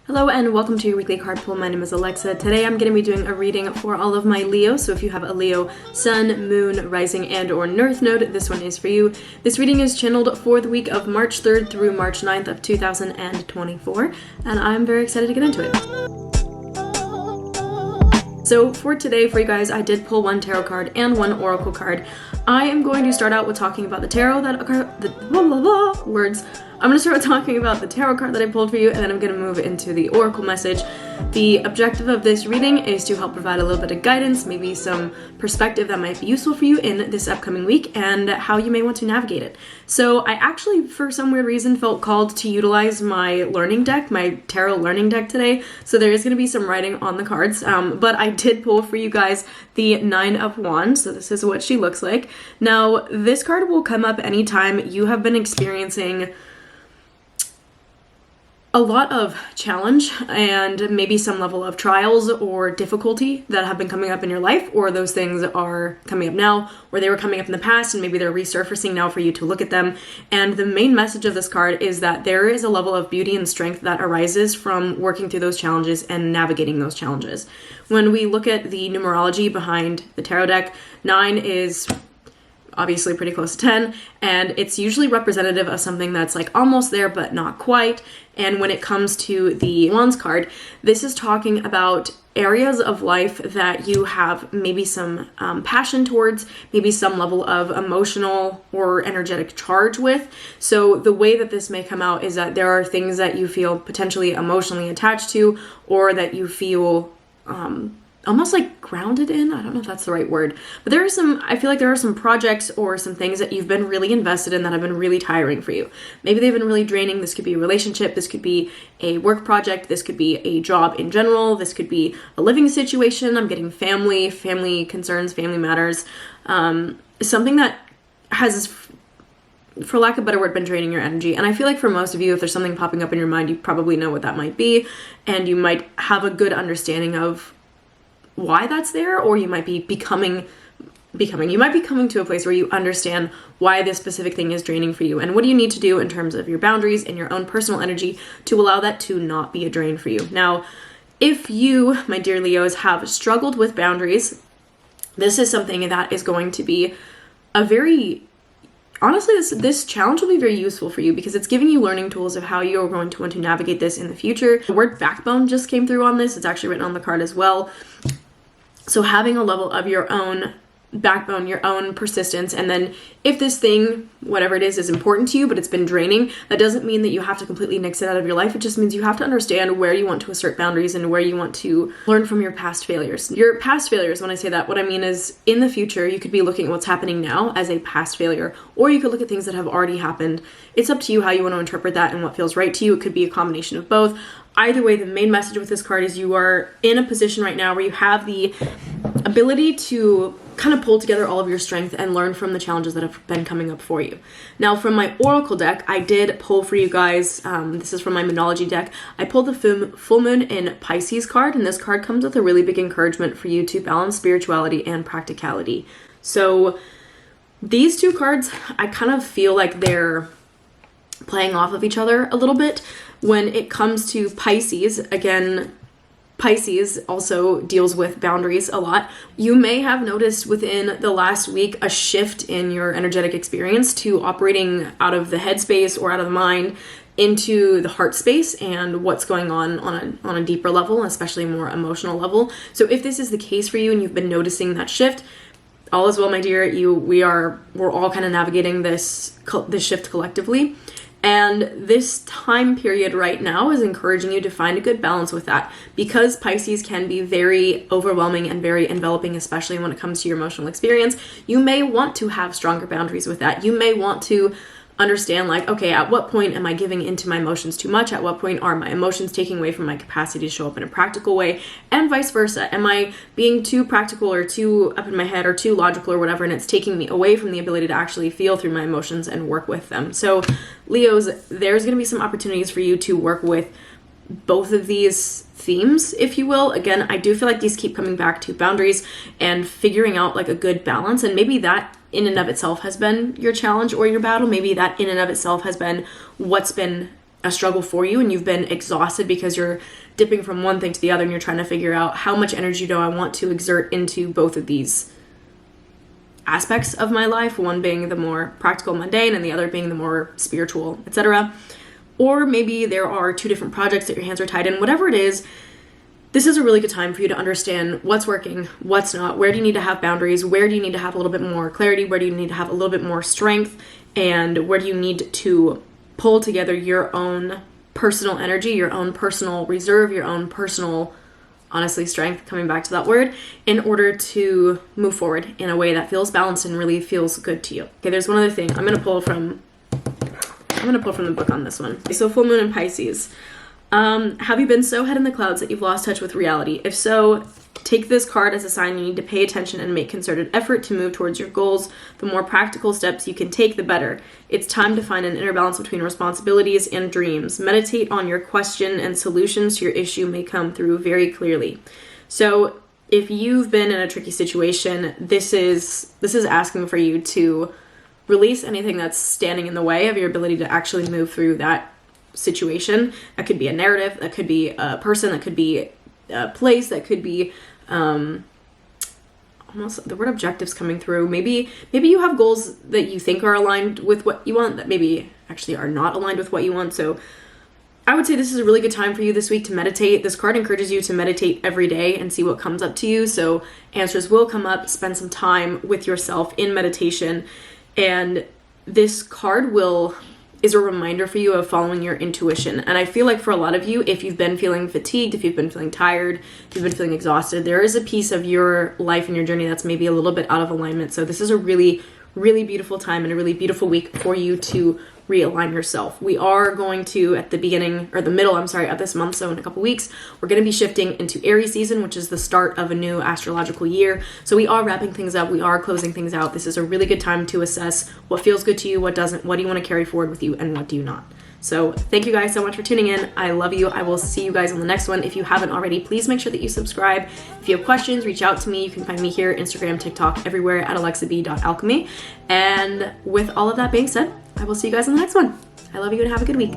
Hello and welcome to your weekly card pull. My name is Alexa. Today I'm going to be doing a reading for all of my Leo. So if you have a Leo sun, moon, rising, and or north node, this one is for you. This reading is channeled for the week of March 3rd through March 9th of 2024, and I'm very excited to get into it. So for today, for you guys, I did pull one tarot card and one oracle card. I am going to start out with talking about the tarot words. I'm going to start with talking about the tarot card that I pulled for you, and then I'm going to move into the oracle message. The objective of this reading is to help provide a little bit of guidance, maybe some perspective that might be useful for you in this upcoming week and how you may want to navigate it. So I actually, for some weird reason, felt called to utilize my learning deck, my tarot learning deck today. So there is going to be some writing on the cards, but I did pull for you guys the Nine of Wands. So this is what she looks like. Now, this card will come up anytime you have been experiencing a lot of challenge and maybe some level of trials or difficulty that have been coming up in your life, or those things are coming up now, or they were coming up in the past and maybe they're resurfacing now for you to look at them. And the main message of this card is that there is a level of beauty and strength that arises from working through those challenges and navigating those challenges. When we look at the numerology behind the tarot deck, 9 is obviously pretty close to 10, and it's usually representative of something that's like almost there but not quite. And when it comes to the Wands card, this is talking about areas of life that you have maybe some passion towards, maybe some level of emotional or energetic charge with. So the way that this may come out is that there are things that you feel potentially emotionally attached to, or that you feel almost like grounded in. I don't know if that's the right word, but I feel like there are some projects or some things that you've been really invested in that have been really tiring for you. Maybe they've been really draining. This could be a relationship. This could be a work project. This could be a job in general. This could be a living situation. I'm getting family concerns, family matters. Something that has, for lack of a better word, been draining your energy. And I feel like for most of you, if there's something popping up in your mind, you probably know what that might be, and you might have a good understanding of why that's there, or you might be coming to a place where you understand why this specific thing is draining for you, and what do you need to do in terms of your boundaries and your own personal energy to allow that to not be a drain for you. Now, if you, my dear Leos, have struggled with boundaries, this is something that is going to be honestly, this challenge will be very useful for you, because it's giving you learning tools of how you're going to want to navigate this in the future. The word backbone just came through on this. It's actually written on the card as well. So having a level of your own backbone, your own persistence, and then if this thing, whatever it is important to you, but it's been draining, that doesn't mean that you have to completely nix it out of your life. It just means you have to understand where you want to assert boundaries and where you want to learn from your past failures. Your past failures, when I say that, what I mean is in the future, you could be looking at what's happening now as a past failure, or you could look at things that have already happened. It's up to you how you want to interpret that and what feels right to you. It could be a combination of both. Either way, the main message with this card is you are in a position right now where you have the ability to kind of pull together all of your strength and learn from the challenges that have been coming up for you. Now, from my oracle deck, I did pull for you guys, this is from my Monology deck, I pulled the full moon in Pisces card, and this card comes with a really big encouragement for you to balance spirituality and practicality. So these two cards, I kind of feel like they're playing off of each other a little bit. When it comes to Pisces, again, Pisces also deals with boundaries a lot. You may have noticed within the last week a shift in your energetic experience to operating out of the headspace or out of the mind into the heart space and what's going on a deeper level, especially more emotional level. So if this is the case for you and you've been noticing that shift, all is well, my dear. We're all kind of navigating this shift collectively. And this time period right now is encouraging you to find a good balance with that, because Pisces can be very overwhelming and very enveloping, especially when it comes to your emotional experience. You may want to have stronger boundaries with that. You may want to understand, like, okay, at what point am I giving into my emotions too much? At what point are my emotions taking away from my capacity to show up in a practical way? And vice versa. Am I being too practical or too up in my head or too logical or whatever, and it's taking me away from the ability to actually feel through my emotions and work with them? So Leos, there's going to be some opportunities for you to work with both of these themes, if you will. Again, I do feel like these keep coming back to boundaries and figuring out like a good balance, and maybe that in and of itself has been your challenge or your battle. Maybe that in and of itself has been what's been a struggle for you and you've been exhausted because you're dipping from one thing to the other and you're trying to figure out how much energy do I want to exert into both of these aspects of my life, one being the more practical, mundane, and the other being the more spiritual, etc. Or maybe there are two different projects that your hands are tied in. Whatever it is, this is a really good time for you to understand what's working, what's not, where do you need to have boundaries, where do you need to have a little bit more clarity, where do you need to have a little bit more strength, and where do you need to pull together your own personal energy, your own personal reserve, your own personal, honestly, strength, coming back to that word, in order to move forward in a way that feels balanced and really feels good to you. Okay, there's one other thing. I'm going to pull from the book on this one. So full moon in Pisces. Have you been so head in the clouds that you've lost touch with reality? If so, take this card as a sign you need to pay attention and make concerted effort to move towards your goals. The more practical steps you can take, the better. It's time to find an inner balance between responsibilities and dreams. Meditate on your question and solutions to your issue may come through very clearly. So if you've been in a tricky situation, this is asking for you to release anything that's standing in the way of your ability to actually move through that situation. That could be a narrative, that could be a person, that could be a place, that could be almost the word objectives coming through. Maybe you have goals that you think are aligned with what you want that maybe actually are not aligned with what you want. So I would say this is a really good time for you this week to meditate. This card encourages you to meditate every day and see what comes up to you. So answers will come up. Spend some time with yourself in meditation. And this card is a reminder for you of following your intuition. And I feel like for a lot of you, if you've been feeling fatigued, if you've been feeling tired, if you've been feeling exhausted, there is a piece of your life and your journey that's maybe a little bit out of alignment. So this is a really, really beautiful time and a really beautiful week for you to realign yourself. We are going to, at the middle of this month, so in a couple weeks, we're going to be shifting into Aries season, which is the start of a new astrological year. So we are wrapping things up. We are closing things out. This is a really good time to assess what feels good to you, what doesn't, what do you want to carry forward with you, and what do you not. So thank you guys so much for tuning in. I love you. I will see you guys on the next one. If you haven't already, please make sure that you subscribe. If you have questions, reach out to me. You can find me here, Instagram, TikTok, everywhere at alexab.alchemy. And with all of that being said, I will see you guys in the next one. I love you and have a good week.